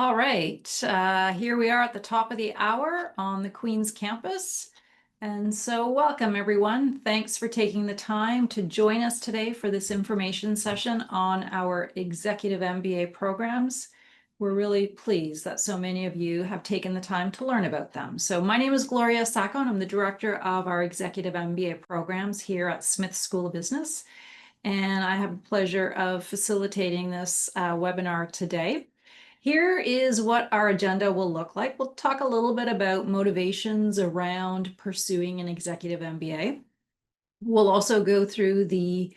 All right, here we are at the top of the hour on the Queen's campus. And so welcome everyone. Thanks for taking the time to join us today for this information session on our Executive MBA programs. We're really pleased that so many of you have taken the time to learn about them. So my name is Gloria Sacco, and I'm the director of our Executive MBA programs here at Smith School of Business. And I have the pleasure of facilitating this webinar today. Here is what our agenda will look like. We'll talk a little bit about motivations around pursuing an executive MBA. We'll also go through the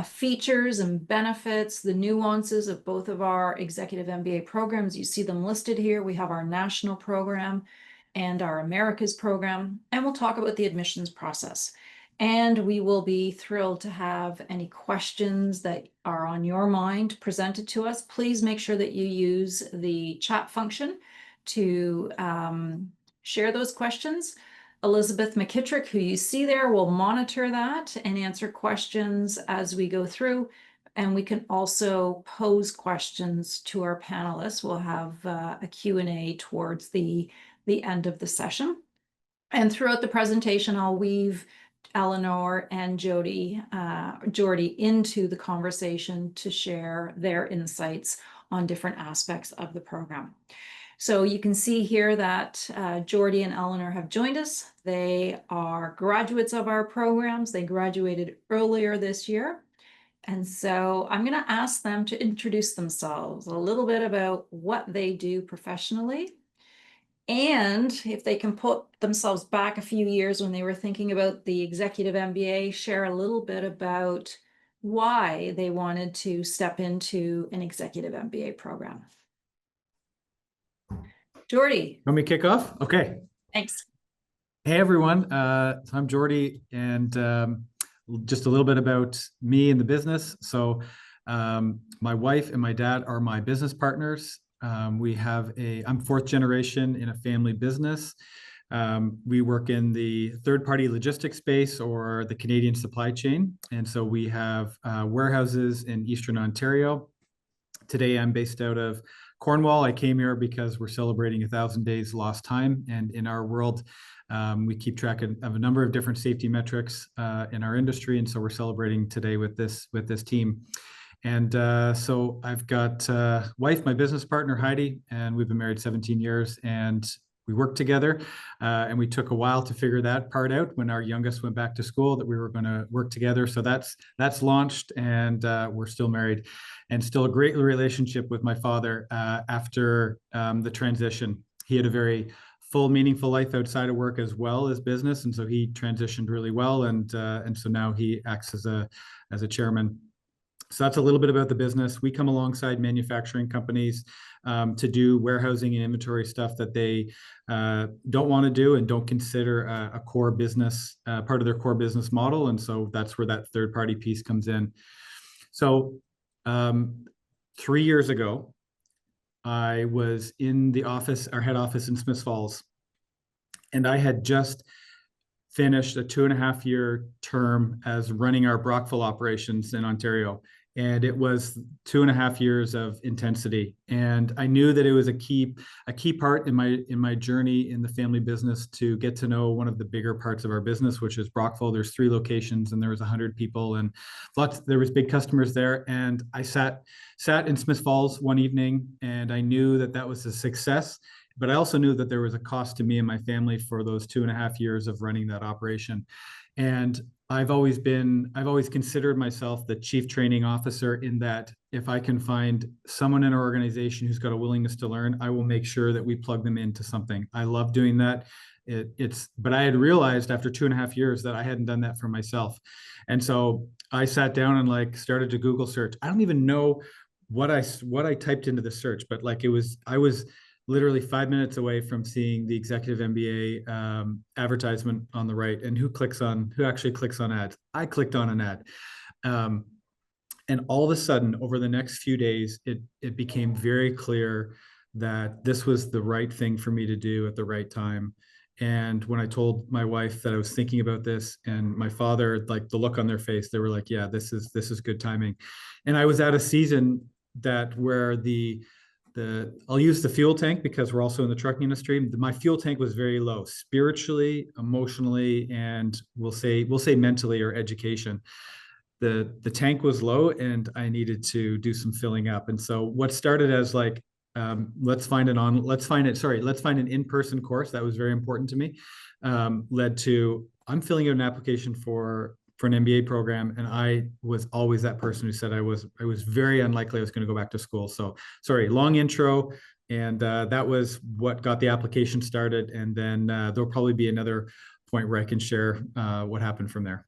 features and benefits, the nuances of both of our executive MBA programs. You see them listed here. We have our national program and our Americas program, and we'll talk about the admissions process. And we will be thrilled to have any questions that are on your mind presented to us. Please make sure that you use the chat function to share those questions. Elizabeth McKittrick, who you see there, will monitor that and answer questions as we go through. And we can also pose questions to our panelists. We'll have a Q&A towards the end of the session. And throughout the presentation, I'll weave Eleanor and Jordy into the conversation to share their insights on different aspects of the program. So you can see here that Jordy and Eleanor have joined us. They are graduates of our programs. They graduated earlier this year. And so I'm going to ask them to introduce themselves, a little bit about what they do professionally, and if they can put themselves back a few years when they were thinking about the Executive MBA, share a little bit about why they wanted to step into an Executive MBA program. Jordy. Want me to kick off? Okay. Thanks. Hey, everyone. So I'm Jordy, and just a little bit about me and the business. So my wife and my dad are my business partners. I'm fourth generation in a family business. We work in the third-party logistics space or the Canadian supply chain. And so we have warehouses in Eastern Ontario. Today, I'm based out of Cornwall. I came here because we're celebrating 1,000 days lost time. And in our world, we keep track of a number of different safety metrics in our industry. And so we're celebrating today with this team. And so I've got wife, my business partner, Heidi, and we've been married 17 years, and we work together. And we took a while to figure that part out when our youngest went back to school, that we were going to work together. So that's launched, and we're still married, and still a great relationship with my father after the transition. He had a very full, meaningful life outside of work as well as business, and so he transitioned really well. And so now he acts as a chairman. So that's a little bit about the business. We come alongside manufacturing companies to do warehousing and inventory stuff that they don't want to do and don't consider a core business, part of their core business model. And so that's where that third-party piece comes in. So 3 years ago, I was in the office, our head office in Smith Falls, and I had just finished a 2.5-year term as running our Brockville operations in Ontario. And it was 2.5 years of intensity. And I knew that it was a key part in my journey in the family business to get to know one of the bigger parts of our business, which is Brockville. There's 3 locations, and there was 100 people, and there was big customers there. And I sat in Smith Falls one evening, and I knew that was a success. But I also knew that there was a cost to me and my family for those 2.5 years of running that operation. And I've always considered myself the chief training officer, in that if I can find someone in our organization who's got a willingness to learn, I will make sure that we plug them into something. I love doing that. But I had realized after 2.5 years that I hadn't done that for myself. And so I sat down and started to Google search. I don't even know what I typed into the search, but I was literally 5 minutes away from seeing the Executive MBA advertisement on the right. And who actually clicks on ads? I clicked on an ad. And all of a sudden, over the next few days, it became very clear that this was the right thing for me to do at the right time. And when I told my wife that I was thinking about this, and my father, the look on their face, they were like, yeah, this is good timing. And I was at a season where the I'll use the fuel tank because we're also in the trucking industry. My fuel tank was very low spiritually, emotionally, and we'll say mentally or education. The tank was low and I needed to do some filling up. And so what started as like, let's find an in-person course that was very important to me, led to I'm filling out an application for an MBA program, and I was always that person who said I was very unlikely I was going to go back to school. So sorry, long intro, and that was what got the application started. And then there'll probably be another point where I can share what happened from there.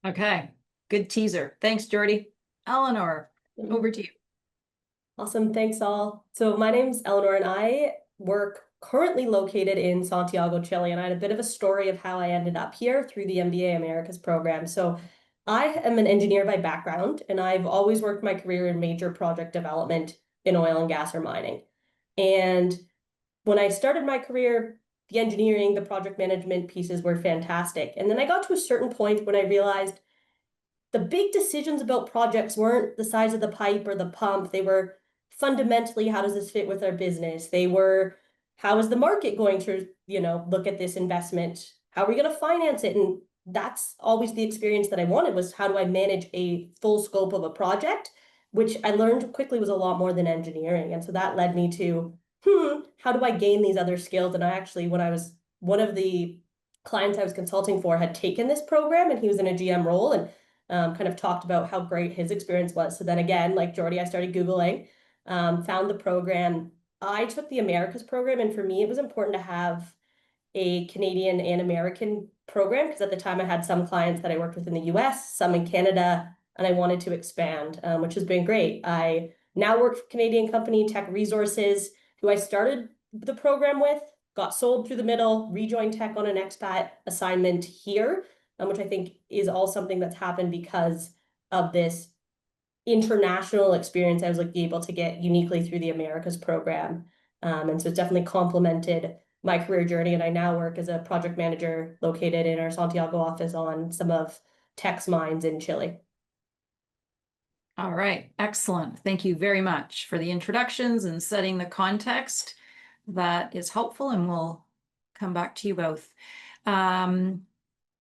Okay, good teaser. Thanks, Jordy. Eleanor, over to you. Awesome. Thanks, all. So my name's Eleanor, and I work currently located in Santiago, Chile. And I had a bit of a story of how I ended up here through the MBA Americas program. So I am an engineer by background, and I've always worked my career in major project development in oil and gas or mining. And when I started my career, the engineering, the project management pieces were fantastic. And then I got to a certain point when I realized the big decisions about projects weren't the size of the pipe or the pump. They were fundamentally, how does this fit with our business? They were, how is the market going to, look at this investment? How are we going to finance it? And that's always the experience that I wanted, was how do I manage a full scope of a project, which I learned quickly was a lot more than engineering. And so that led me to, how do I gain these other skills? And I actually, when I was, one of the clients I was consulting for had taken this program, and he was in a GM role, and kind of talked about how great his experience was. So then again, like Jordy, I started Googling, found the program. I took the Americas program, and for me, it was important to have a Canadian and American program, because at the time I had some clients that I worked with in the US, some in Canada, and I wanted to expand, which has been great. I now work for a Canadian company, Tech Resources, who I started the program with, got sold through the middle, rejoined Tech on an expat assignment here, which I think is all something that's happened because of this international experience I was able to get uniquely through the Americas program. And so it's definitely complemented my career journey. And I now work as a project manager located in our Santiago office on some of Tech's mines in Chile. All right, excellent. Thank you very much for the introductions and setting the context. That is helpful, and we'll come back to you both.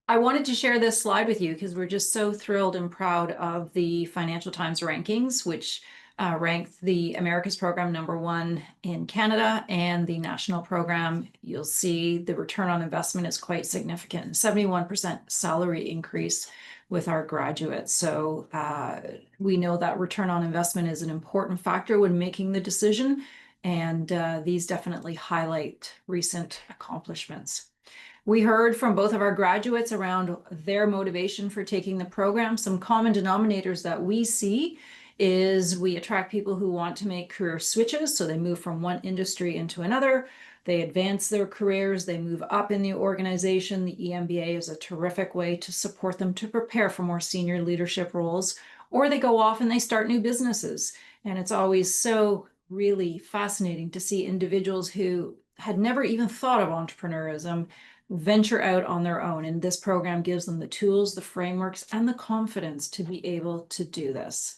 I wanted to share this slide with you because we're just so thrilled and proud of the Financial Times rankings, which ranked the Americas program #1 in Canada, and the national program. You'll see the return on investment is quite significant, 71% salary increase with our graduates. So we know that return on investment is an important factor when making the decision, and these definitely highlight recent accomplishments. We heard from both of our graduates around their motivation for taking the program. Some common denominators that we see is we attract people who want to make career switches. So they move from one industry into another. They advance their careers. They move up in the organization. The EMBA is a terrific way to support them to prepare for more senior leadership roles. Or they go off and they start new businesses. And it's always so really fascinating to see individuals who had never even thought of entrepreneurism venture out on their own. And this program gives them the tools, the frameworks, and the confidence to be able to do this.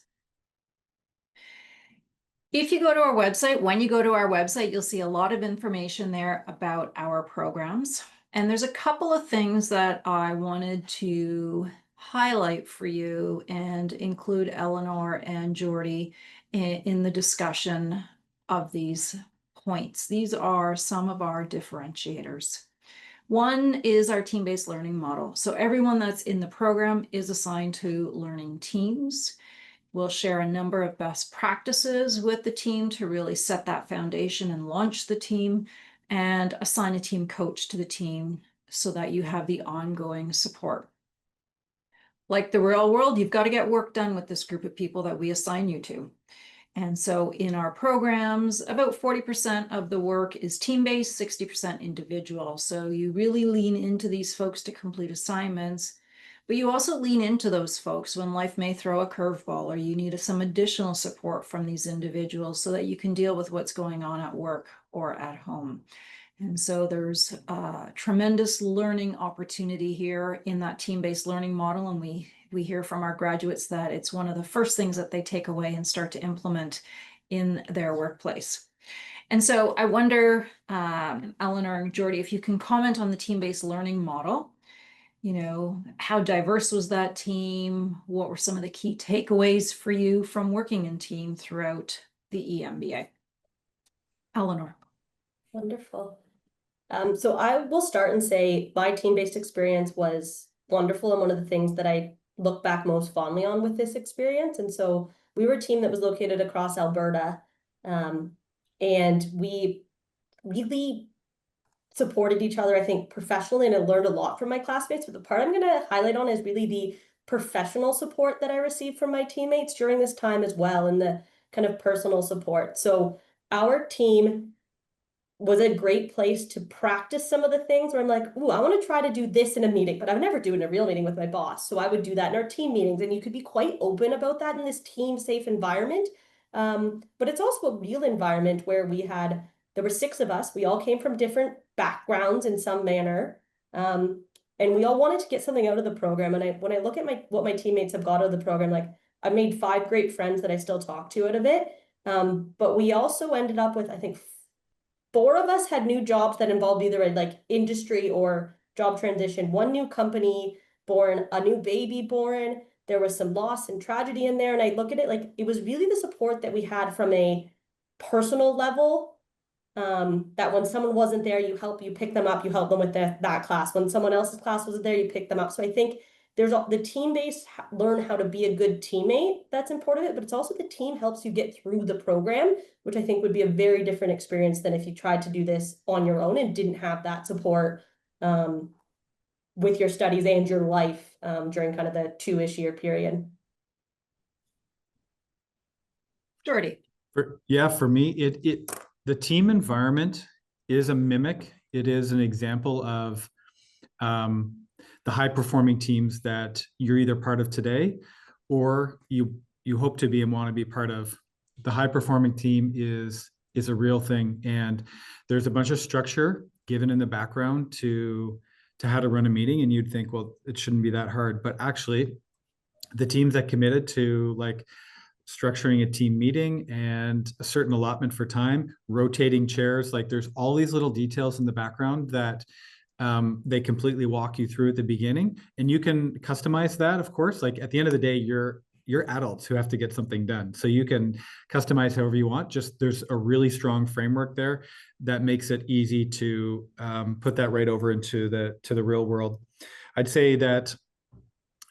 If you go to our website, when you go to our website, you'll see a lot of information there about our programs. And there's a couple of things that I wanted to highlight for you and include Eleanor and Jordy in the discussion of these points. These are some of our differentiators. One is our team-based learning model. So everyone that's in the program is assigned to learning teams. We'll share a number of best practices with the team to really set that foundation and launch the team, and assign a team coach to the team so that you have the ongoing support. Like the real world, you've got to get work done with this group of people that we assign you to. And so in our programs, about 40% of the work is team-based, 60% individual. So you really lean into these folks to complete assignments, but you also lean into those folks when life may throw a curveball or you need some additional support from these individuals so that you can deal with what's going on at work or at home. And so there's a tremendous learning opportunity here in that team-based learning model. And we hear from our graduates that it's one of the first things that they take away and start to implement in their workplace. And so I wonder, Eleanor and Jordy, if you can comment on the team-based learning model. How diverse was that team? What were some of the key takeaways for you from working in team throughout the EMBA? Eleanor. Wonderful. So I will start and say my team-based experience was wonderful and one of the things that I look back most fondly on with this experience. And so we were a team that was located across Alberta, and we really supported each other, I think, professionally, and I learned a lot from my classmates. But the part I'm going to highlight on is really the professional support that I received from my teammates during this time as well, and the kind of personal support. So our team was a great place to practice some of the things where I'm like, ooh, I want to try to do this in a meeting, but I would never do it in a real meeting with my boss. So I would do that in our team meetings, and you could be quite open about that in this team safe environment. But it's also a real environment where there were 6 of us. We all came from different backgrounds in some manner. And we all wanted to get something out of the program. And when I look at what my teammates have got out of the program, like I've made 5 great friends that I still talk to out of it. But we also ended up with, I think, 4 of us had new jobs that involved either like industry or job transition. 1 new company born, a new baby born. There was some loss and tragedy in there. And I look at it like it was really the support that we had from a personal level. That when someone wasn't there, you pick them up, you help them with that class. When someone else's class wasn't there, you pick them up. So I think there's the team-based learn how to be a good teammate. That's important, but it's also the team helps you get through the program, which I think would be a very different experience than if you tried to do this on your own and didn't have that support with your studies and your life during kind of the 2-ish year period. Jordy. For me, the team environment is a mimic. It is an example of the high-performing teams that you're either part of today, or you hope to be and want to be part of. The high-performing team is a real thing, and there's a bunch of structure given in the background to how to run a meeting, and you'd think, well, it shouldn't be that hard, but actually, the teams that committed to like structuring a team meeting and a certain allotment for time, rotating chairs, like there's all these little details in the background that they completely walk you through at the beginning, and you can customize that, of course. Like at the end of the day, you're adults who have to get something done, so you can customize however you want. Just there's a really strong framework there that makes it easy to put that right over into the real world. I'd say that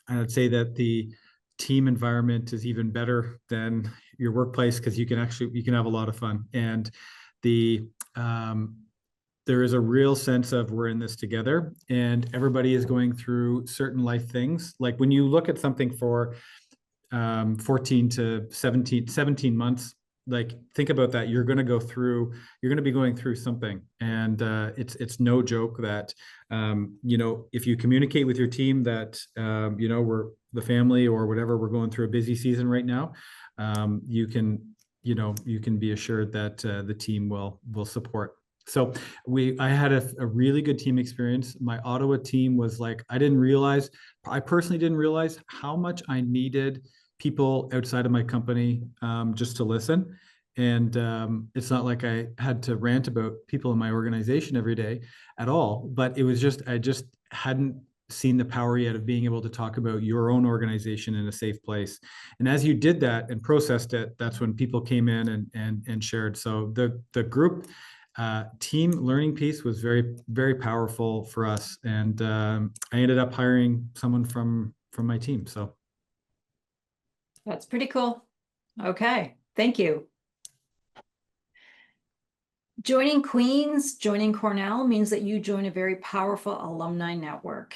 the team environment is even better than your workplace, because you can have a lot of fun, and there is a real sense of we're in this together, and everybody is going through certain life things. Like when you look at something for 14 to 17 months, like think about that. You're going to be going through something, and it's no joke that if you communicate with your team that we're the family or whatever, we're going through a busy season right now, you can be assured that the team will support. So I had a really good team experience. My Ottawa team was like, I personally didn't realize how much I needed people outside of my company just to listen. And it's not like I had to rant about people in my organization every day at all, but it was I just hadn't seen the power yet of being able to talk about your own organization in a safe place. And as you did that and processed it, that's when people came in and shared. So the group team learning piece was very, very powerful for us. And I ended up hiring someone from my team. So That's pretty cool. Okay, thank you. Joining Cornell means that you join a very powerful alumni network.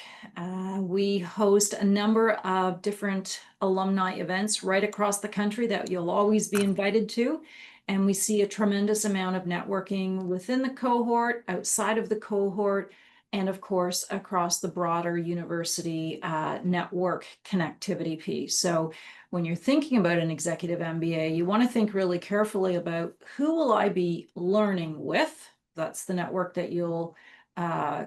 We host a number of different alumni events right across the country that you'll always be invited to. And we see a tremendous amount of networking within the cohort, outside of the cohort, and of course, across the broader university network connectivity piece. So when you're thinking about an executive MBA, you want to think really carefully about who will I be learning with? That's the network that you'll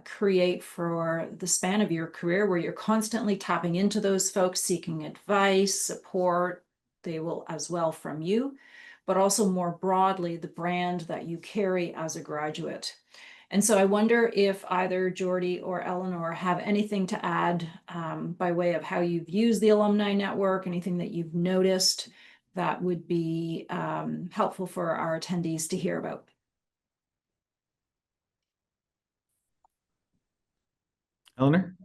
create for the span of your career, where you're constantly tapping into those folks, seeking advice, support. They will as well from you. but also more broadly, the brand that you carry as a graduate. And so I wonder if either Jordy or Eleanor have anything to add by way of how you've used the alumni network, anything that you've noticed that would be helpful for our attendees to hear about. Eleanor?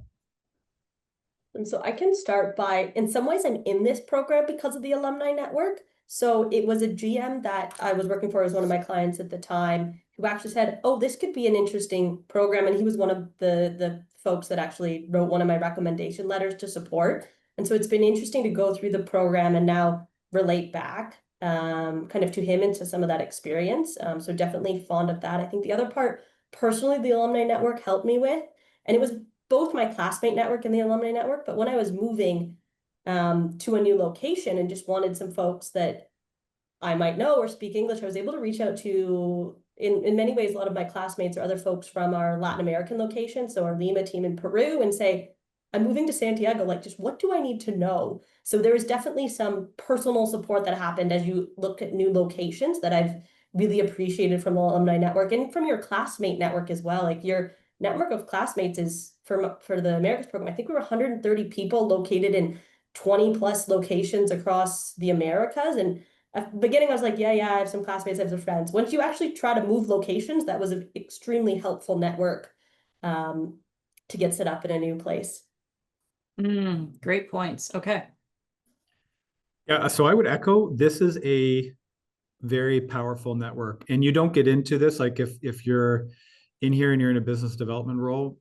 And so I can start by, in some ways, I'm in this program because of the alumni network. So it was a GM that I was working for as one of my clients at the time who actually said, oh, this could be an interesting program. And he was one of the folks that actually wrote one of my recommendation letters to support. And so it's been interesting to go through the program and now relate back kind of to him and to some of that experience. So definitely fond of that. I think the other part, personally, the alumni network helped me with, and it was both my classmate network and the alumni network, but when I was moving to a new location and just wanted some folks that I might know or speak English, I was able to reach out to, in many ways, a lot of my classmates or other folks from our Latin American location, so our Lima team in Peru, and say, I'm moving to Santiago, like, just what do I need to know? So there was definitely some personal support that happened as you look at new locations that I've really appreciated from the alumni network and from your classmate network as well. Like your network of classmates is for the Americas program, I think we were 130 people located in 20 plus locations across the Americas. And at the beginning, I was like, yeah, I have some classmates, I have some friends. Once you actually try to move locations, that was an extremely helpful network to get set up in a new place. Great points. Okay. Yeah, so I would echo, this is a very powerful network. And you don't get into this, like if you're in here and you're in a business development role,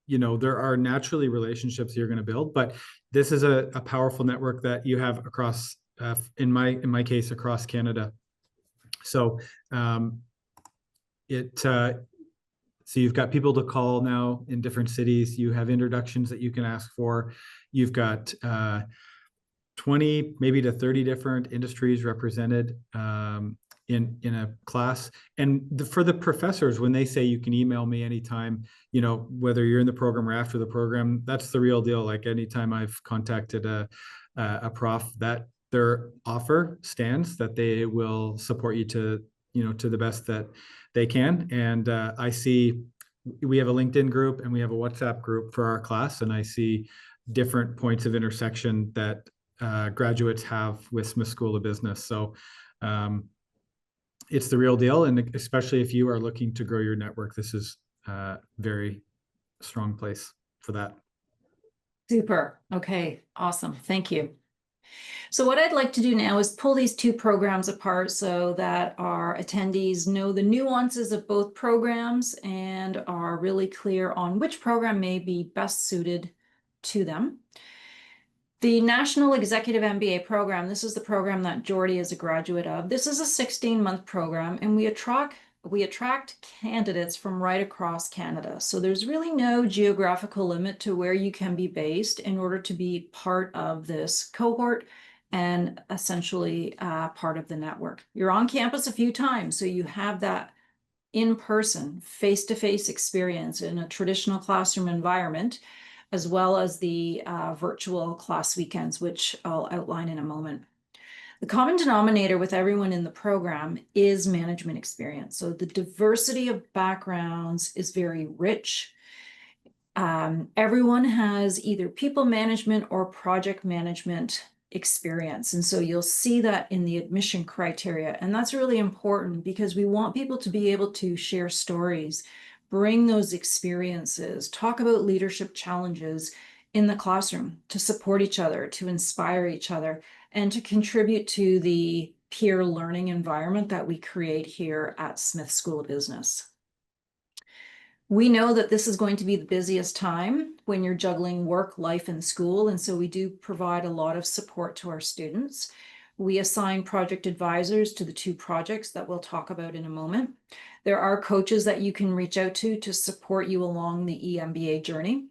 you know, there are naturally relationships you're going to build, but this is a powerful network that you have across, in my case, across Canada. So so you've got people to call now in different cities. You have introductions that you can ask for. You've got 20, maybe to 30 different industries represented in a class. And for the professors, when they say you can email me anytime, you know, whether you're in the program or after the program, that's the real deal. Like anytime I've contacted a prof, that their offer stands, that they will support you to, you know, to the best that they can. And I see we have a LinkedIn group and we have a WhatsApp group for our class, and I see different points of intersection that graduates have with Smith School of Business. So it's the real deal. And especially if you are looking to grow your network, this is a very strong place for that. Super. Okay. Awesome. Thank you. So what I'd like to do now is pull these two programs apart so that our attendees know the nuances of both programs and are really clear on which program may be best suited to them. The National Executive MBA program, this is the program that Jordy is a graduate of. This is a 16-month program, and we attract candidates from right across Canada. So there's really no geographical limit to where you can be based in order to be part of this cohort and essentially part of the network. You're on campus a few times, so you have that in-person, face-to-face experience in a traditional classroom environment, as well as the virtual class weekends, which I'll outline in a moment. The common denominator with everyone in the program is management experience. So the diversity of backgrounds is very rich. Everyone has either people management or project management experience. And so you'll see that in the admission criteria. And that's really important because we want people to be able to share stories, bring those experiences, talk about leadership challenges in the classroom to support each other, to inspire each other, and to contribute to the peer learning environment that we create here at Smith School of Business. We know that this is going to be the busiest time when you're juggling work, life, and school, and so we do provide a lot of support to our students. We assign project advisors to the two projects that we'll talk about in a moment. There are coaches that you can reach out to support you along the EMBA journey.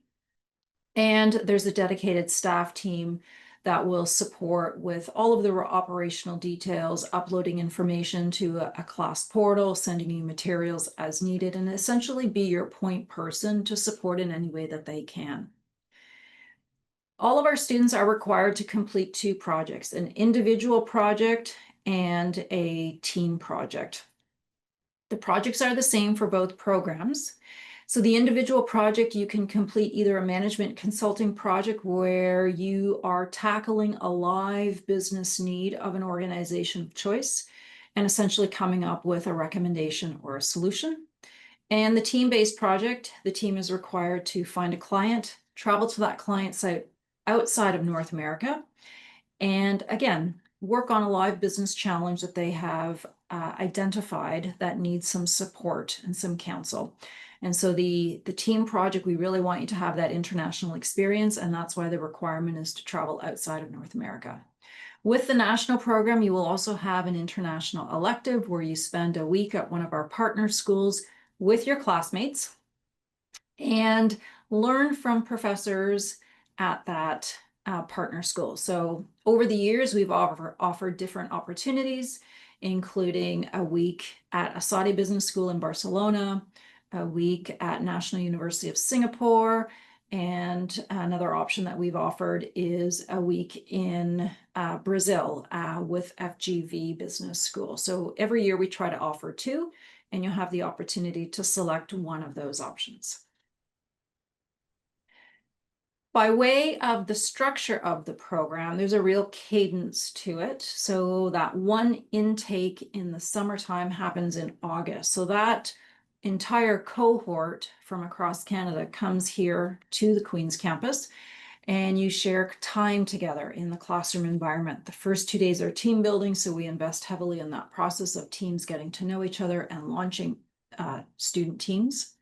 And there's a dedicated staff team that will support with all of the operational details, uploading information to a class portal, sending you materials as needed, and essentially be your point person to support in any way that they can. All of our students are required to complete 2 projects, an individual project and a team project. The projects are the same for both programs. So the individual project, you can complete either a management consulting project where you are tackling a live business need of an organization of choice and essentially coming up with a recommendation or a solution. And the team-based project, the team is required to find a client, travel to that client site outside of North America, and again, work on a live business challenge that they have identified that needs some support and some counsel. And so the team project, we really want you to have that international experience, and that's why the requirement is to travel outside of North America. With the national program, you will also have an international elective where you spend a week at one of our partner schools with your classmates and learn from professors at that partner school. So over the years, we've offered different opportunities, including a week at Asadi Business School in Barcelona, a week at National University of Singapore, and another option that we've offered is a week in Brazil with FGV Business School. So every year we try to offer 2, and you'll have the opportunity to select one of those options. By way of the structure of the program, there's a real cadence to it. So that one intake in the summertime happens in August. So that entire cohort from across Canada comes here to the Queen's campus, and you share time together in the classroom environment. The first 2 days are team building, so we invest heavily in that process of teams getting to know each other and launching student teams.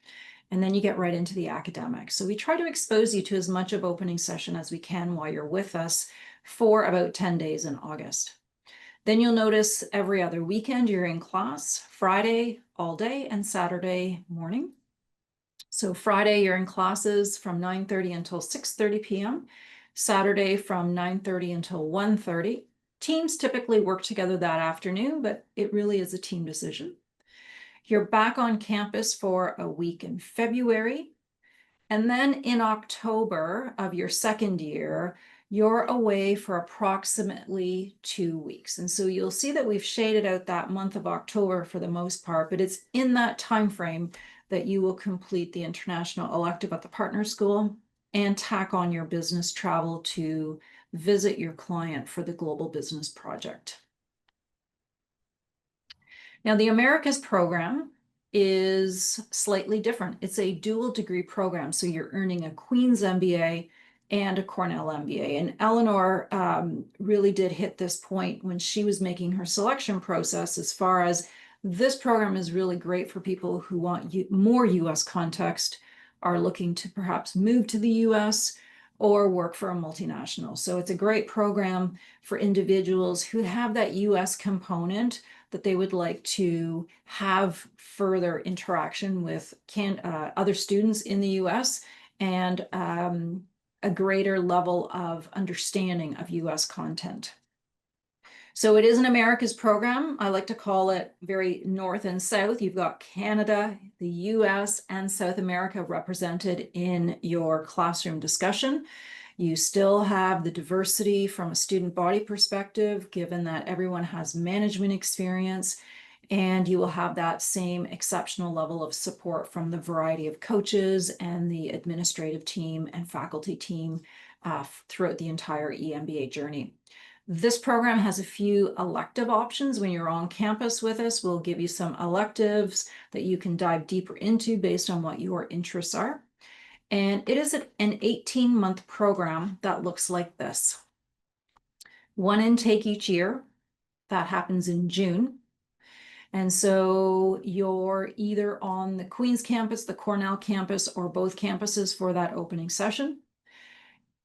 And then you get right into the academics. So we try to expose you to as much of opening session as we can while you're with us for about 10 days in August. Then you'll notice every other weekend you're in class, Friday all day and Saturday morning. So Friday you're in classes from 9:30 until 6:30 p.m. Saturday from 9:30 until 1:30. Teams typically work together that afternoon, but it really is a team decision. You're back on campus for a week in February. And then in October of your second year, you're away for approximately 2 weeks. And so you'll see that we've shaded out that month of October for the most part, but it's in that time frame that you will complete the international elective at the partner school and tack on your business travel to visit your client for the global business project. Now, the Americas program is slightly different. It's a dual degree program. So you're earning a Queen's MBA and a Cornell MBA. And Eleanor really did hit this point when she was making her selection process, as far as this program is really great for people who want more US context, are looking to perhaps move to the US or work for a multinational. So it's a great program for individuals who have that US component that they would like to have further interaction with other students in the US and a greater level of understanding of US content. So it is an Americas program. I like to call it very north and south. You've got Canada, the US, and South America represented in your classroom discussion. You still have the diversity from a student body perspective, given that everyone has management experience, and you will have that same exceptional level of support from the variety of coaches and the administrative team and faculty team throughout the entire EMBA journey. This program has a few elective options. When you're on campus with us, we'll give you some electives that you can dive deeper into based on what your interests are. And it is an 18-month program that looks like this. One intake each year. That happens in June. And so you're either on the Queen's campus, the Cornell campus, or both campuses for that opening session.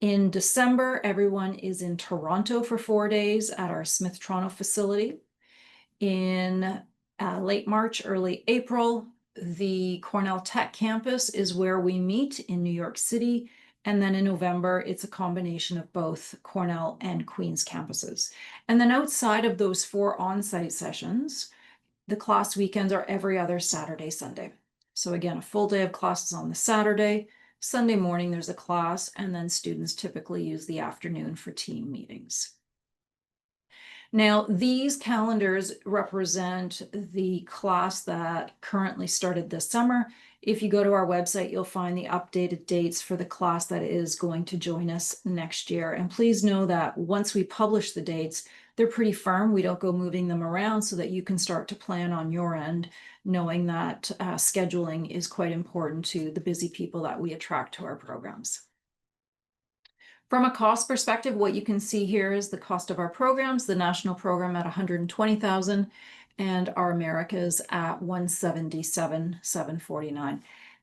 In December, everyone is in Toronto for 4 days at our Smith Toronto facility. In late March, early April, the Cornell Tech campus is where we meet in New York City. And then in November, it's a combination of both Cornell and Queen's campuses. And then outside of those 4 on-site sessions, the class weekends are every other Saturday, Sunday. So again, a full day of classes on the Saturday, Sunday morning, there's a class, and then students typically use the afternoon for team meetings. Now, these calendars represent the class that currently started this summer. If you go to our website, you'll find the updated dates for the class that is going to join us next year. And please know that once we publish the dates, they're pretty firm. We don't go moving them around, so that you can start to plan on your end, knowing that scheduling is quite important to the busy people that we attract to our programs. From a cost perspective, what you can see here is the cost of our programs, the national program at $120,000 and our Americas at $177,749.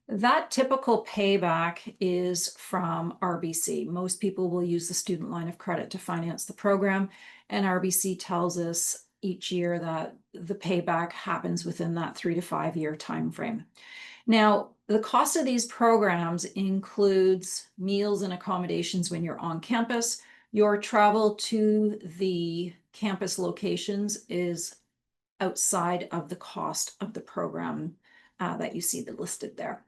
That typical payback is from RBC. Most people will use the student line of credit to finance the program, and RBC tells us each year that the payback happens within that 3 to 5 year time frame. Now, the cost of these programs includes meals and accommodations when you're on campus. Your travel to the campus locations is outside of the cost of the program that you see listed there.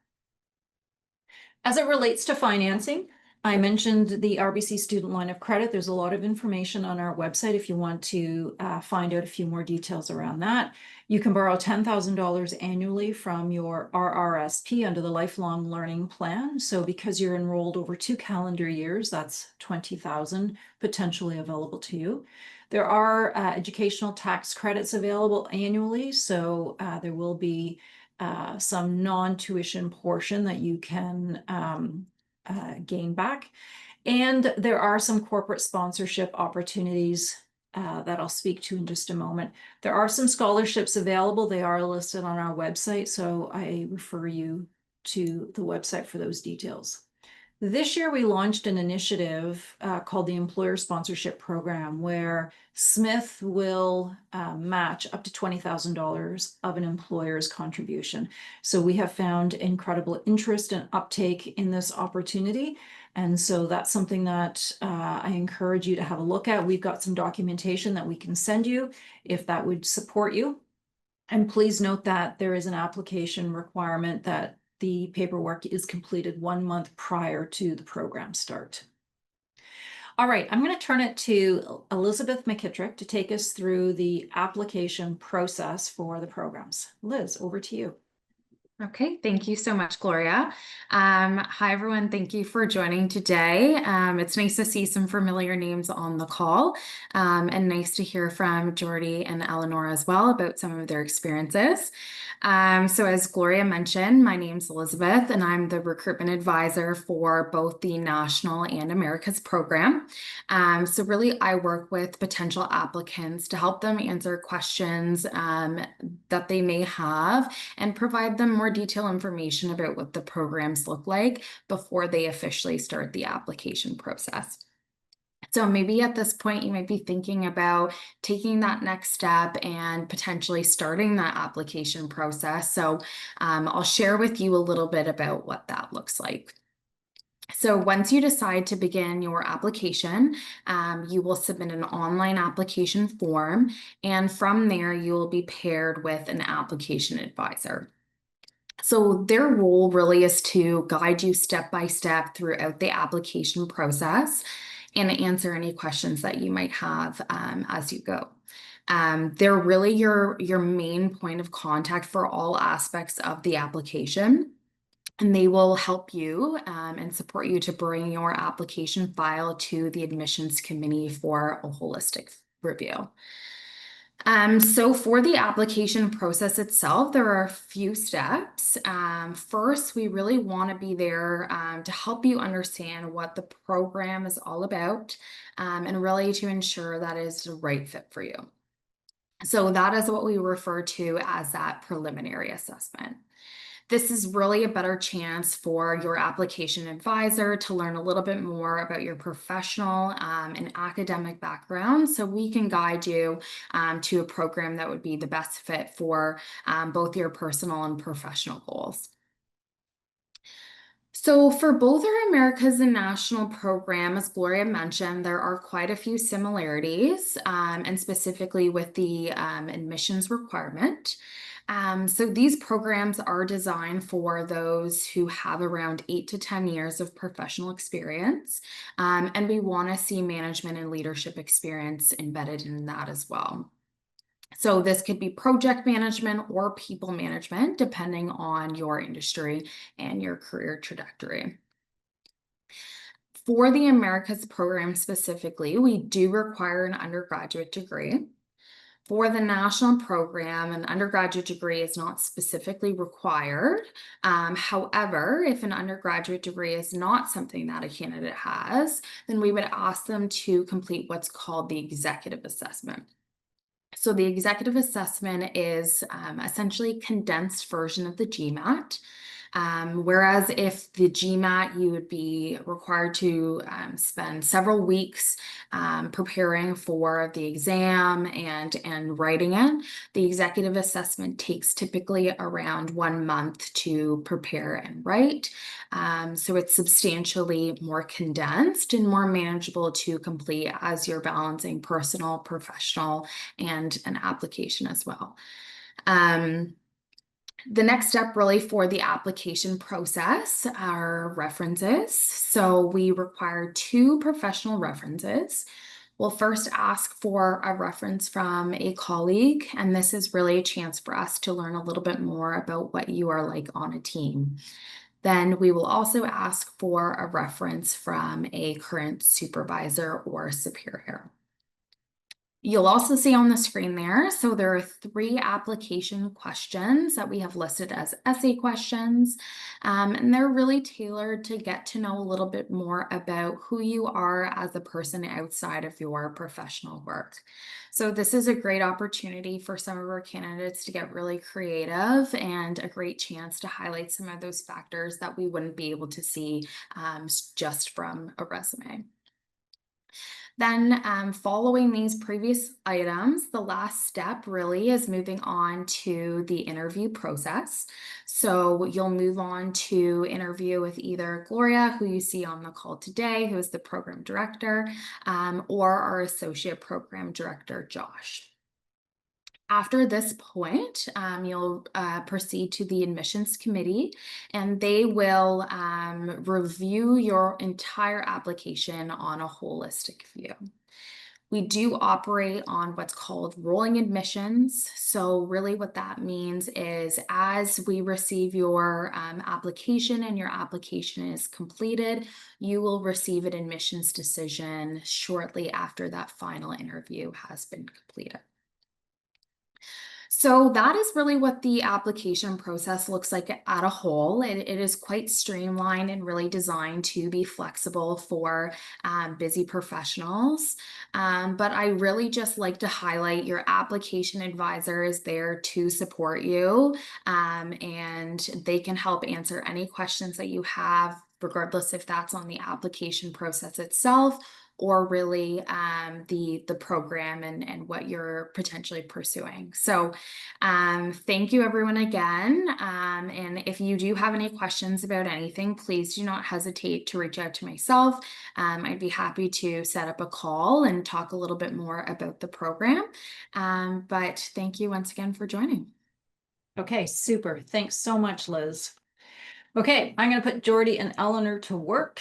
As it relates to financing, I mentioned the RBC student line of credit. There's a lot of information on our website if you want to find out a few more details around that. You can borrow $10,000 annually from your RRSP under the Lifelong Learning Plan. So because you're enrolled over 2 calendar years, that's $20,000 potentially available to you. There are educational tax credits available annually. So there will be some non-tuition portion that you can gain back. And there are some corporate sponsorship opportunities that I'll speak to in just a moment. There are some scholarships available. They are listed on our website, so I refer you to the website for those details. This year, we launched an initiative called the Employer Sponsorship Program, where Smith will match up to $20,000 of an employer's contribution. So we have found incredible interest and uptake in this opportunity. And so that's something that I encourage you to have a look at. We've got some documentation that we can send you if that would support you. And please note that there is an application requirement that the paperwork is completed 1 month prior to the program start. All right, I'm going to turn it to Elizabeth McKittrick to take us through the application process for the programs. Liz, over to you. Okay, thank you so much, Gloria. Hi, everyone. Thank you for joining today. It's nice to see some familiar names on the call, and nice to hear from Jordy and Eleanor as well about some of their experiences. So as Gloria mentioned, my name's Elizabeth, and I'm the recruitment advisor for both the National and Americas program. So really, I work with potential applicants to help them answer questions that they may have and provide them more detailed information about what the programs look like before they officially start the application process. So maybe at this point, you might be thinking about taking that next step and potentially starting that application process. So I'll share with you a little bit about what that looks like. So once you decide to begin your application, you will submit an online application form, and from there, you will be paired with an application advisor. So their role really is to guide you step by step throughout the application process and answer any questions that you might have as you go. They're really your main point of contact for all aspects of the application, and they will help you and support you to bring your application file to the admissions committee for a holistic review. So for the application process itself, there are a few steps. First, we really want to be there to help you understand what the program is all about, and really to ensure that it is the right fit for you. So that is what we refer to as that preliminary assessment. This is really a better chance for your application advisor to learn a little bit more about your professional and academic background, so we can guide you to a program that would be the best fit for both your personal and professional goals. So for both our Americas and National program, as Gloria mentioned, there are quite a few similarities, and specifically with the admissions requirement. So these programs are designed for those who have around 8 to 10 years of professional experience. And we want to see management and leadership experience embedded in that as well. So this could be project management or people management, depending on your industry and your career trajectory. For the Americas program specifically, we do require an undergraduate degree. For the national program, an undergraduate degree is not specifically required. However, if an undergraduate degree is not something that a candidate has, then we would ask them to complete what's called the executive assessment. So the executive assessment is essentially a condensed version of the GMAT. Whereas if the GMAT, you would be required to spend several weeks preparing for the exam and writing it, the executive assessment takes typically around 1 month to prepare and write. So it's substantially more condensed and more manageable to complete as you're balancing personal, professional, and an application as well. The next step really for the application process are references. So we require 2 professional references. We'll first ask for a reference from a colleague, and this is really a chance for us to learn a little bit more about what you are like on a team. Then we will also ask for a reference from a current supervisor or superior. You'll also see on the screen there, so there are 3 application questions that we have listed as essay questions, and they're really tailored to get to know a little bit more about who you are as a person outside of your professional work. So this is a great opportunity for some of our candidates to get really creative and a great chance to highlight some of those factors that we wouldn't be able to see just from a resume. Then following these previous items, the last step really is moving on to the interview process. So you'll move on to interview with either Gloria, who you see on the call today, who is the program director, or our associate program director, Josh. After this point, you'll proceed to the admissions committee, and they will review your entire application on a holistic view. We do operate on what's called rolling admissions. So really what that means is as we receive your application and your application is completed, you will receive an admissions decision shortly after that final interview has been completed. So that is really what the application process looks like at a whole. It is quite streamlined and really designed to be flexible for busy professionals. But I really just like to highlight your application advisor is there to support you, and they can help answer any questions that you have, regardless if that's on the application process itself or really the program and what you're potentially pursuing. So thank you everyone again. And if you do have any questions about anything, please do not hesitate to reach out to myself. I'd be happy to set up a call and talk a little bit more about the program. But thank you once again for joining. Okay, super. Thanks so much, Liz. Okay, I'm going to put Jordy and Eleanor to work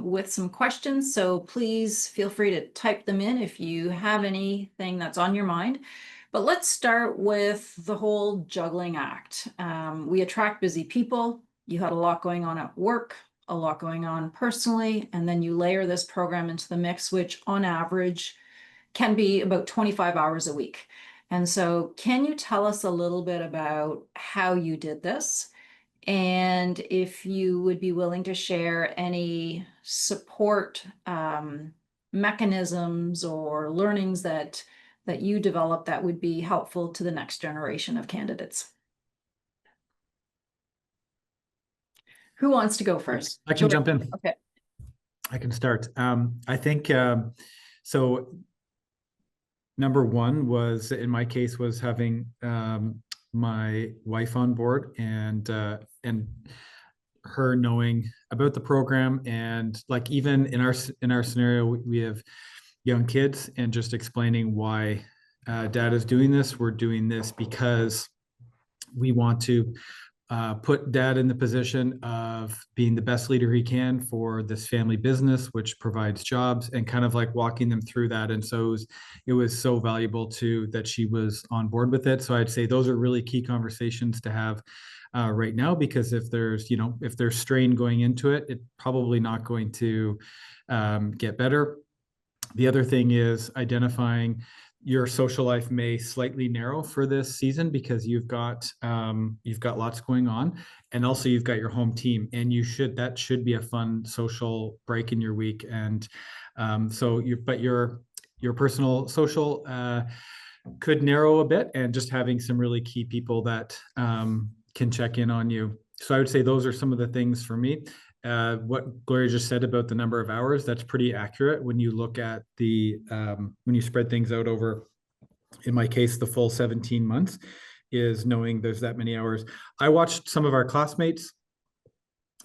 with some questions. So please feel free to type them in if you have anything that's on your mind. But let's start with the whole juggling act. We attract busy people. You had a lot going on at work, a lot going on personally, and then you layer this program into the mix, which on average can be about 25 hours a week. And so can you tell us a little bit about how you did this? And if you would be willing to share any support mechanisms or learnings that you developed that would be helpful to the next generation of candidates. Who wants to go first? I can jump in. Okay. I can start. I think so. Number one was, in my case, was having my wife on board and her knowing about the program, and like even in our scenario, we have young kids, and just explaining why dad is doing this. We're doing this because we want to put dad in the position of being the best leader he can for this family business, which provides jobs, and kind of like walking them through that. And so it was so valuable to that she was on board with it. So I'd say those are really key conversations to have right now, because if there's strain going into it, it's probably not going to get better. The other thing is identifying your social life may slightly narrow for this season because you've got lots going on, and also you've got your home team, and that should be a fun social break in your week. And your personal social could narrow a bit, and just having some really key people that can check in on you. So I would say those are some of the things for me. What Gloria just said about the number of hours, that's pretty accurate when you look at when you spread things out over, in my case, the full 17 months, is knowing there's that many hours. I watched some of our classmates,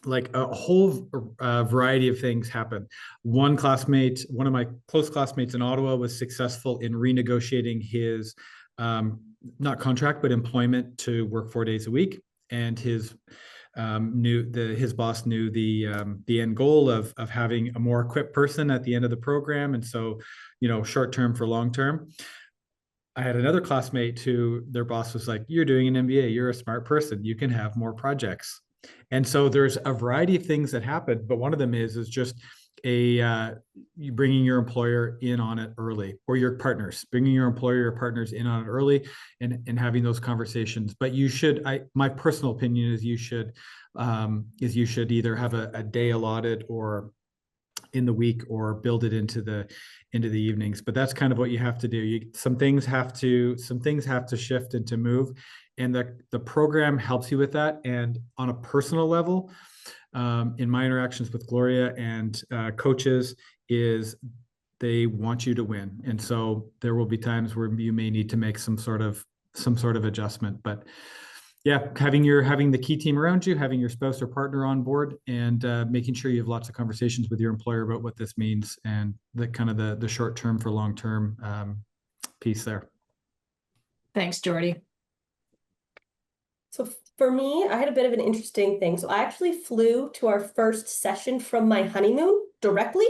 like a whole variety of things happen. One of my close classmates in Ottawa was successful in renegotiating his, not contract, but employment to work 4 days a week. And his boss knew the end goal of having a more equipped person at the end of the program. And so, short term for long term. I had another classmate who their boss was like, "You're doing an MBA, you're a smart person, you can have more projects." And so there's a variety of things that happen, but one of them is just you bringing your employer in on it early, or your partners, bringing your employer or partners in on it early, and having those conversations. But my personal opinion is you should either have a day allotted or in the week, or build it into the evenings. But that's kind of what you have to do. Some things have to shift and to move, and the program helps you with that. And on a personal level, in my interactions with Gloria and coaches, is they want you to win. And so there will be times where you may need to make some sort of adjustment. But yeah, having the key team around you, having your spouse or partner on board, and making sure you have lots of conversations with your employer about what this means, and the kind of the short term for long term piece there. Thanks, Jordy. So for me, I had a bit of an interesting thing. So I actually flew to our first session from my honeymoon directly,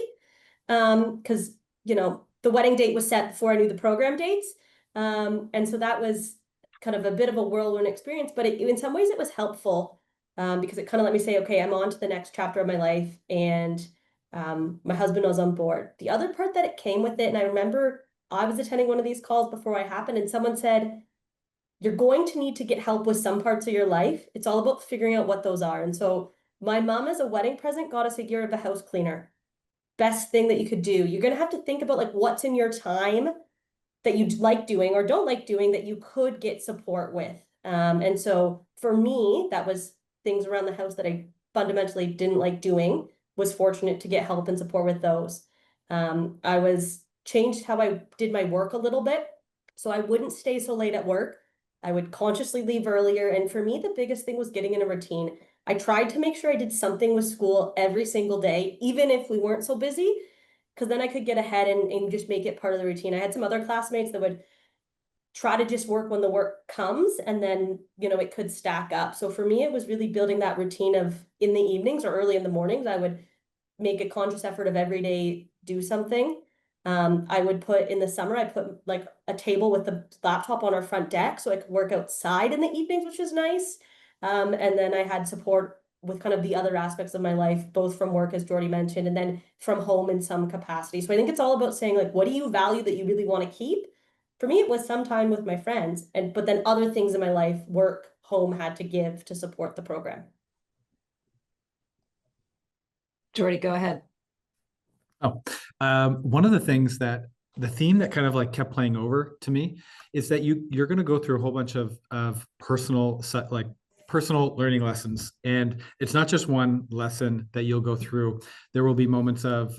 because the wedding date was set before I knew the program dates, and so that was kind of a bit of a whirlwind experience. But in some ways, it was helpful, because it kind of let me say, okay, I'm on to the next chapter of my life, and my husband was on board. The other part that it came with it, and I remember I was attending one of these calls before I happened, and someone said, "You're going to need to get help with some parts of your life. It's all about figuring out what those are." And so my mom, as a wedding present, got us a year of a house cleaner. Best thing that you could do. You're going to have to think about like what's in your time that you like doing or don't like doing that you could get support with. And so for me, that was things around the house that I fundamentally didn't like doing. Was fortunate to get help and support with those. I was changed how I did my work a little bit. So I wouldn't stay so late at work. I would consciously leave earlier. And for me, the biggest thing was getting in a routine. I tried to make sure I did something with school every single day, even if we weren't so busy, because then I could get ahead and just make it part of the routine. I had some other classmates that would try to just work when the work comes, and then, it could stack up. So for me, it was really building that routine of in the evenings or early in the mornings, I would make a conscious effort of every day do something. I would put in the summer, I put like a table with the laptop on our front deck so I could work outside in the evenings, which is nice. And then I had support with kind of the other aspects of my life, both from work, as Jordy mentioned, and then from home in some capacity. So I think it's all about saying, like, what do you value that you really want to keep? For me, it was some time with my friends, but then other things in my life, work, home, had to give to support the program. Jordy, go ahead. One of the things that the theme that kind of like kept playing over to me is that you're going to go through a whole bunch of personal learning lessons, and it's not just one lesson that you'll go through. There will be moments of,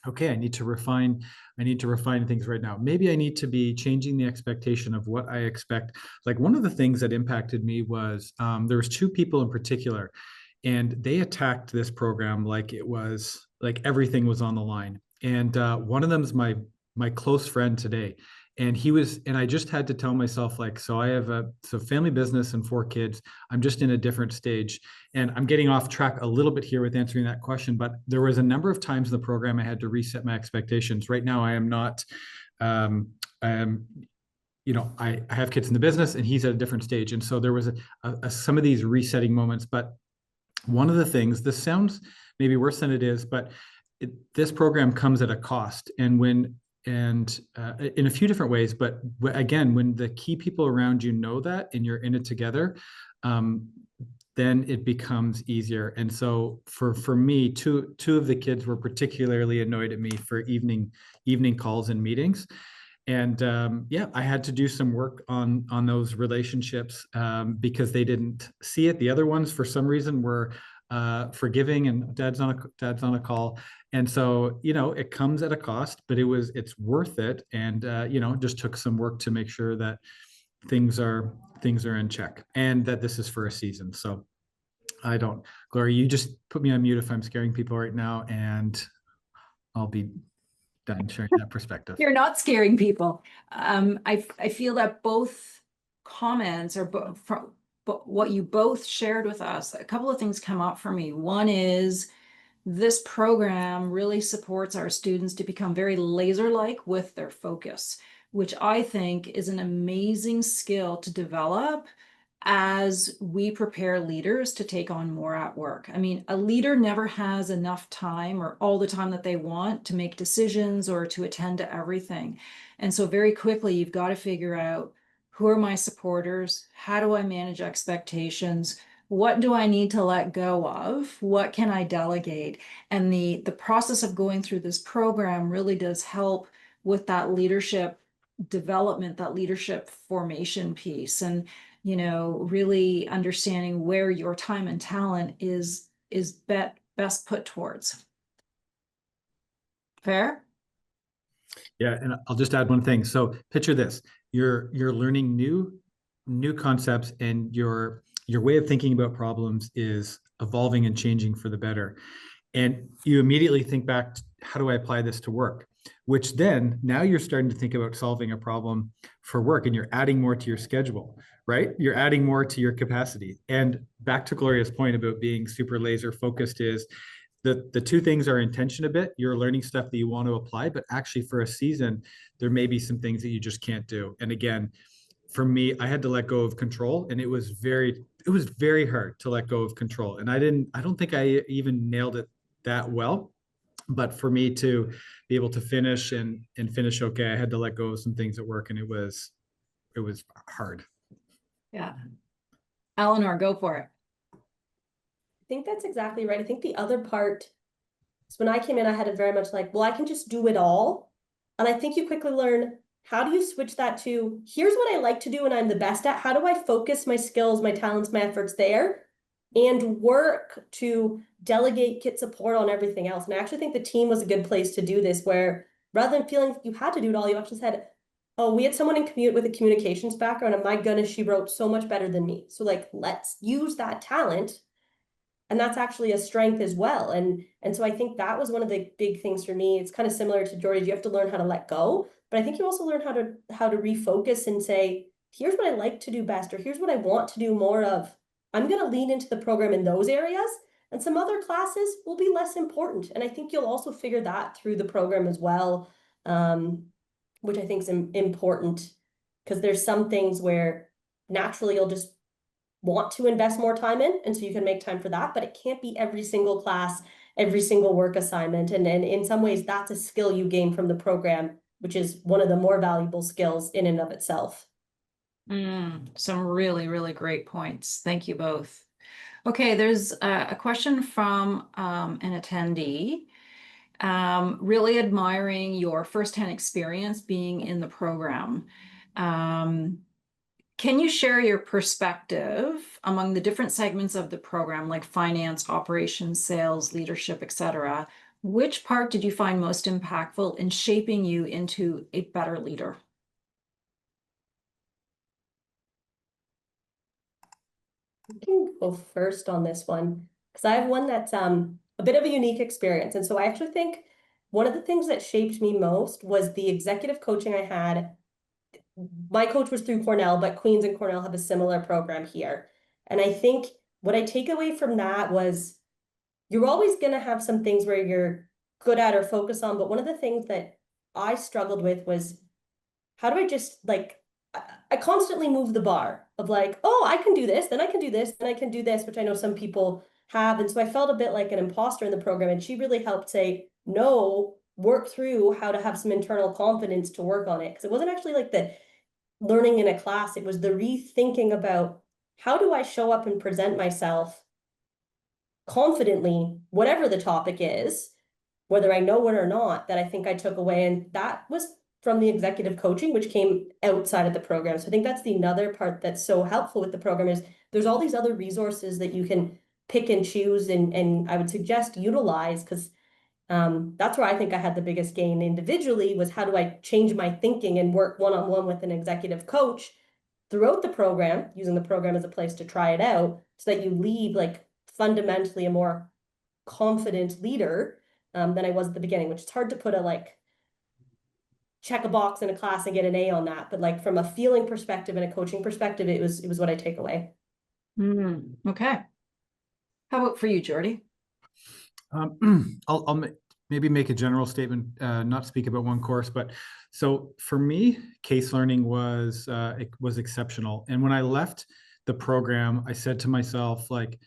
okay, I need to refine things right now. Maybe I need to be changing the expectation of what I expect. Like, one of the things that impacted me was there was two people in particular, and they attacked this program like it was like everything was on the line. And one of them is my close friend today. And I just had to tell myself, like, so I have family business and 4 kids. I'm just in a different stage, and I'm getting off track a little bit here with answering that question, but there was a number of times in the program I had to reset my expectations. Right now, I am not, I am, I have kids in the business and he's at a different stage. And so there was some of these resetting moments, but one of the things, this sounds maybe worse than it is, but this program comes at a cost. And in a few different ways, but again, when the key people around you know that and you're in it together, then it becomes easier. And so for me, two of the kids were particularly annoyed at me for evening calls and meetings. And I had to do some work on those relationships because they didn't see it. The other ones, for some reason, were forgiving, and dad's on a call. And so, it comes at a cost, but it's worth it. And, just took some work to make sure that things are in check and that this is for a season. So Gloria, you just put me on mute if I'm scaring people right now, and I'll be done sharing that perspective. You're not scaring people. I feel that both comments are but what you both shared with us, a couple of things come up for me. One is this program really supports our students to become very laser-like with their focus, which I think is an amazing skill to develop as we prepare leaders to take on more at work. I mean, a leader never has enough time or all the time that they want to make decisions or to attend to everything. And so very quickly, you've got to figure out, who are my supporters? How do I manage expectations? What do I need to let go of? What can I delegate? And the process of going through this program really does help with that leadership development, that leadership formation piece, and really understanding where your time and talent is best put towards. Fair? Yeah, and I'll just add one thing. So picture this: you're learning new concepts, and your way of thinking about problems is evolving and changing for the better. And you immediately think back to, how do I apply this to work? Which then now you're starting to think about solving a problem for work, and you're adding more to your schedule, right? You're adding more to your capacity. And back to Gloria's point about being super laser focused is the two things are intention a bit. You're learning stuff that you want to apply, but actually for a season, there may be some things that you just can't do. And again, for me, I had to let go of control, and it was very hard to let go of control. And I don't think I even nailed it that well. But for me to be able to finish and finish okay, I had to let go of some things at work, and it was hard. Yeah. Eleanor, go for it. I think that's exactly right. I think the other part is when I came in, I had it very much like, well, I can just do it all. And I think you quickly learn, how do you switch that to, here's what I like to do and I'm the best at. How do I focus my skills, my talents, my efforts there, and work to delegate, get support on everything else? And I actually think the team was a good place to do this, where rather than feeling you had to do it all, you actually said, oh, we had someone with a communications background, and my goodness, she wrote so much better than me. So like, let's use that talent. And that's actually a strength as well. And so I think that was one of the big things for me. It's kind of similar to George. You have to learn how to let go, but I think you also learn how to refocus and say, here's what I like to do best, or here's what I want to do more of. I'm going to lean into the program in those areas, and some other classes will be less important. And I think you'll also figure that through the program as well, which I think is important, because there's some things where naturally you'll just want to invest more time in, and so you can make time for that, but it can't be every single class, every single work assignment. And in some ways, that's a skill you gain from the program, which is one of the more valuable skills in and of itself. Some really, really great points. Thank you both. Okay, there's a question from an attendee. Really admiring your firsthand experience being in the program. Can you share your perspective among the different segments of the program, like finance, operations, sales, leadership, etc.? Which part did you find most impactful in shaping you into a better leader? I can go first on this one, because I have one that's a bit of a unique experience. And so I actually think one of the things that shaped me most was the executive coaching I had my coach was through Cornell, but Queens and Cornell have a similar program here. And I think what I take away from that was you're always going to have some things where you're good at or focus on. But one of the things that I struggled with was how do I just like, I constantly move the bar of like, oh, I can do this, then I can do this, then I can do this, which I know some people have. And so I felt a bit like an imposter in the program. And she really helped say, no, work through how to have some internal confidence to work on it. Because it wasn't actually like the learning in a class, it was the rethinking about how do I show up and present myself confidently, whatever the topic is, whether I know it or not, that I think I took away. And that was from the executive coaching, which came outside of the program. So I think that's the another part that's so helpful with the program is there's all these other resources that you can pick and choose and I would suggest utilize because that's where I think I had the biggest gain individually was how do I change my thinking and work one-on-one with an executive coach throughout the program, using the program as a place to try it out so that you leave like fundamentally a more confident leader than I was at the beginning, which is hard to put a like check a box in a class and get an A on that. But like from a feeling perspective and a coaching perspective, it was what I take away. Okay. How about for you, Jordy? I'll maybe make a general statement, not speak about one course, but so for me, case learning was exceptional. And when I left the program, I said to myself, like,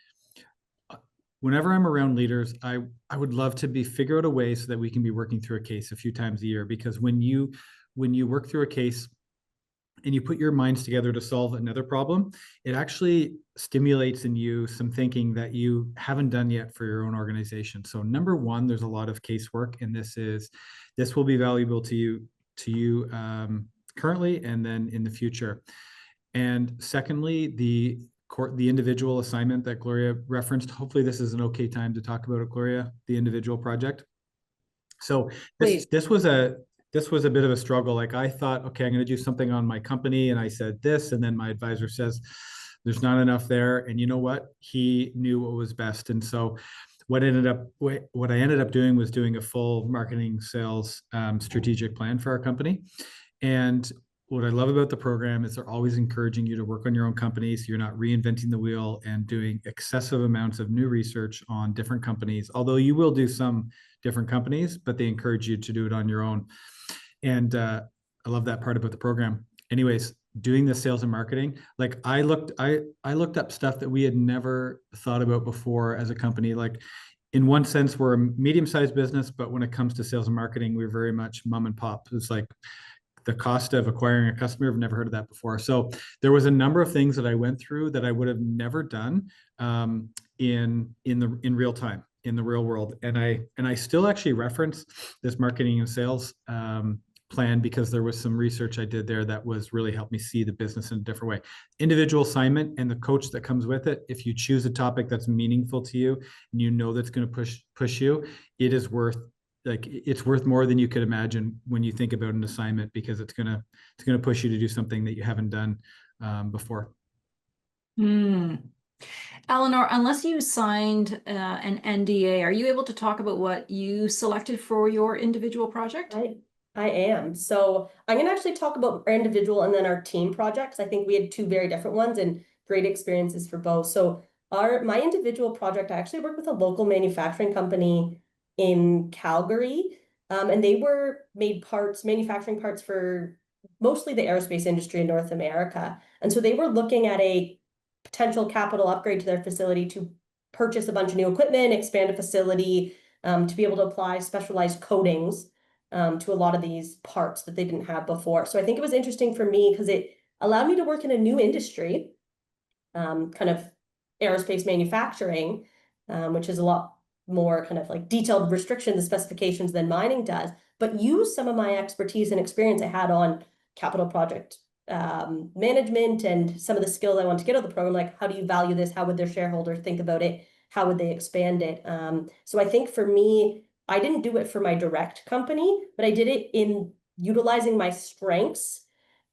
whenever I'm around leaders, I would love to figure out a way so that we can be working through a case a few times a year, because when you work through a case and you put your minds together to solve another problem, it actually stimulates in you some thinking that you haven't done yet for your own organization. So number one, there's a lot of casework, and this will be valuable to you currently and then in the future. And secondly, the individual assignment that Gloria referenced. Hopefully this is an okay time to talk about it, Gloria, the individual project. So this was a bit of a struggle. Like I thought, okay, I'm going to do something on my company. And I said this, and then my advisor says, there's not enough there. And you know what? He knew what was best. And so what I ended up doing was doing a full marketing sales strategic plan for our company. And what I love about the program is they're always encouraging you to work on your own company, so you're not reinventing the wheel and doing excessive amounts of new research on different companies, although you will do some different companies, but they encourage you to do it on your own. And I love that part about the program. Anyways, doing the sales and marketing, like I looked up stuff that we had never thought about before as a company. Like in one sense, we're a medium-sized business, but when it comes to sales and marketing, we're very much mom and pop. It's like the cost of acquiring a customer. I've never heard of that before. So there was a number of things that I went through that I would have never done in real time, in the real world. And I still actually reference this marketing and sales plan because there was some research I did there that was really helped me see the business in a different way. Individual assignment and the coach that comes with it. If you choose a topic that's meaningful to you and you know that's going to push you, it is worth. Like it's worth more than you could imagine when you think about an assignment, because it's gonna push you to do something that you haven't done before. Eleanor, unless you signed an NDA, are you able to talk about what you selected for your individual project? I am. So I'm going to actually talk about our individual and then our team projects. I think we had two very different ones and great experiences for both. So my individual project, I actually worked with a local manufacturing company in Calgary, and they were manufacturing parts for mostly the aerospace industry in North America. And so they were looking at a potential capital upgrade to their facility to purchase a bunch of new equipment, expand a facility, to be able to apply specialized coatings to a lot of these parts that they didn't have before. So I think it was interesting for me because it allowed me to work in a new industry, kind of aerospace manufacturing, which is a lot more kind of like detailed restrictions and specifications than mining does, but use some of my expertise and experience I had on capital project management and some of the skills I want to get out of the program, like how do you value this? How would their shareholders think about it? How would they expand it? So I think for me, I didn't do it for my direct company, but I did it in utilizing my strengths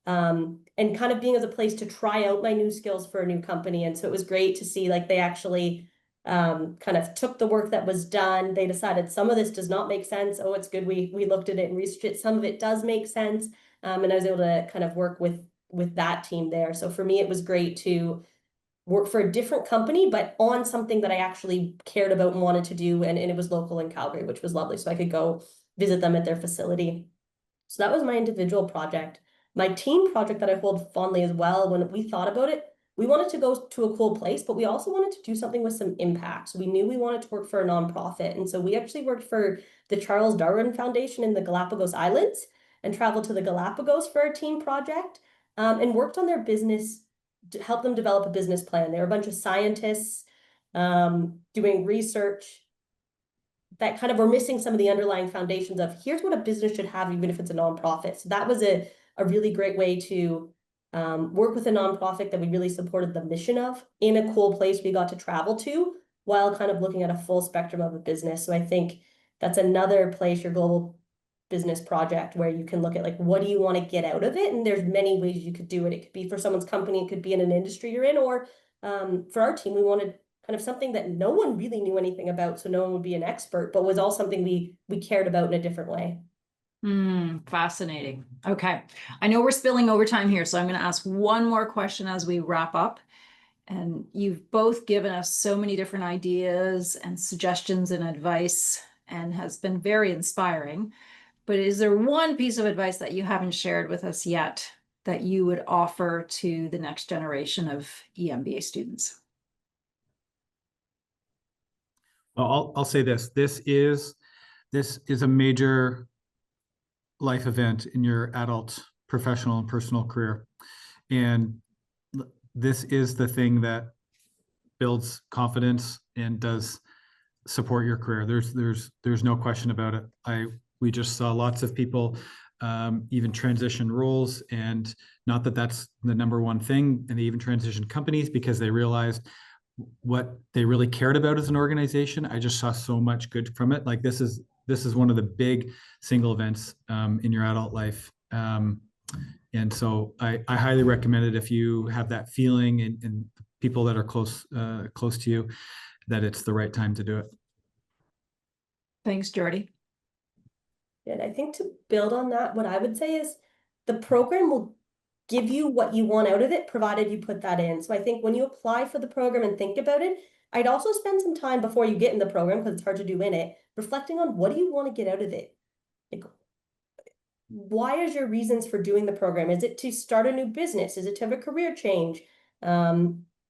and kind of being as a place to try out my new skills for a new company. And so it was great to see like they actually kind of took the work that was done. They decided some of this does not make sense. Oh, it's good we looked at it and researched it. Some of it does make sense. And I was able to kind of work with that team there. So for me, it was great to work for a different company, but on something that I actually cared about and wanted to do. And it was local in Calgary, which was lovely. So I could go visit them at their facility. So that was my individual project. My team project that I hold fondly as well, when we thought about it, we wanted to go to a cool place, but we also wanted to do something with some impact. So we knew we wanted to work for a nonprofit. And so we actually worked for the Charles Darwin Foundation in the Galapagos Islands and traveled to the Galapagos for a team project, and worked on their business to help them develop a business plan. They were a bunch of scientists doing research that kind of were missing some of the underlying foundations of here's what a business should have, even if it's a nonprofit. So that was a really great way to work with a nonprofit that we really supported the mission of in a cool place we got to travel to, while kind of looking at a full spectrum of a business. So I think that's another place, your global business project, where you can look at like, what do you want to get out of it? And there's many ways you could do it. It could be for someone's company, it could be in an industry you're in, or for our team, we wanted kind of something that no one really knew anything about, so no one would be an expert, but was all something we cared about in a different way. Fascinating. Okay. I know we're spilling over time here, so I'm going to ask one more question as we wrap up. And you've both given us so many different ideas and suggestions and advice, and has been very inspiring. But is there one piece of advice that you haven't shared with us yet that you would offer to the next generation of EMBA students? Well, I'll say this. This is a major life event in your adult, professional, and personal career. And this is the thing that builds confidence and does support your career. There's no question about it. We just saw lots of people even transition roles, and not that that's the number one thing, and they even transition companies because they realized what they really cared about as an organization. I just saw so much good from it. Like this is one of the big single events in your adult life. And so I highly recommend it if you have that feeling and people that are close to you, that it's the right time to do it. Thanks, Jordy. And I think to build on that, what I would say is the program will give you what you want out of it, provided you put that in. So I think when you apply for the program and think about it, I'd also spend some time before you get in the program, because it's hard to do in it, reflecting on what do you want to get out of it? Like, why is your reasons for doing the program? Is it to start a new business? Is it to have a career change?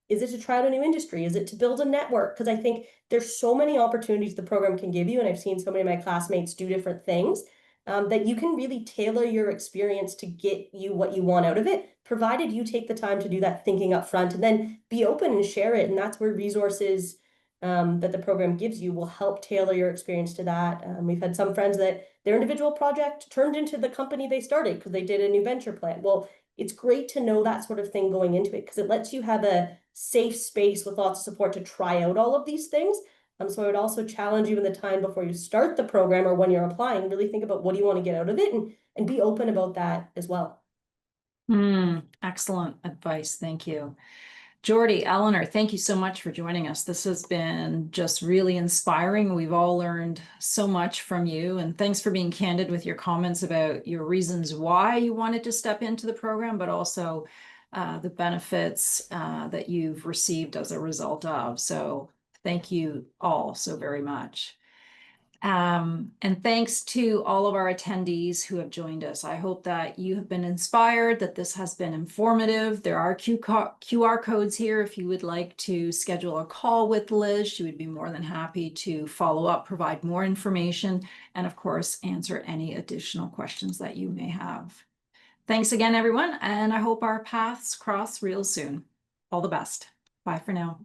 Is it to try out a new industry? Is it to build a network? Because I think there's so many opportunities the program can give you, and I've seen so many of my classmates do different things, that you can really tailor your experience to get you what you want out of it, provided you take the time to do that thinking up front and then be open and share it. And that's where resources that the program gives you will help tailor your experience to that. We've had some friends that their individual project turned into the company they started because they did a new venture plan. Well, it's great to know that sort of thing going into it, because it lets you have a safe space with lots of support to try out all of these things. So I would also challenge you in the time before you start the program or when you're applying, really think about what do you want to get out of it, and be open about that as well. Excellent advice. Thank you. Jordy, Eleanor, thank you so much for joining us. This has been just really inspiring. We've all learned so much from you, and thanks for being candid with your comments about your reasons why you wanted to step into the program, but also the benefits that you've received as a result of. So thank you all so very much. And thanks to all of our attendees who have joined us. I hope that you have been inspired, that this has been informative. There are QR codes here if you would like to schedule a call with Liz. She would be more than happy to follow up, provide more information, and of course, answer any additional questions that you may have. Thanks again, everyone, and I hope our paths cross real soon. All the best. Bye for now.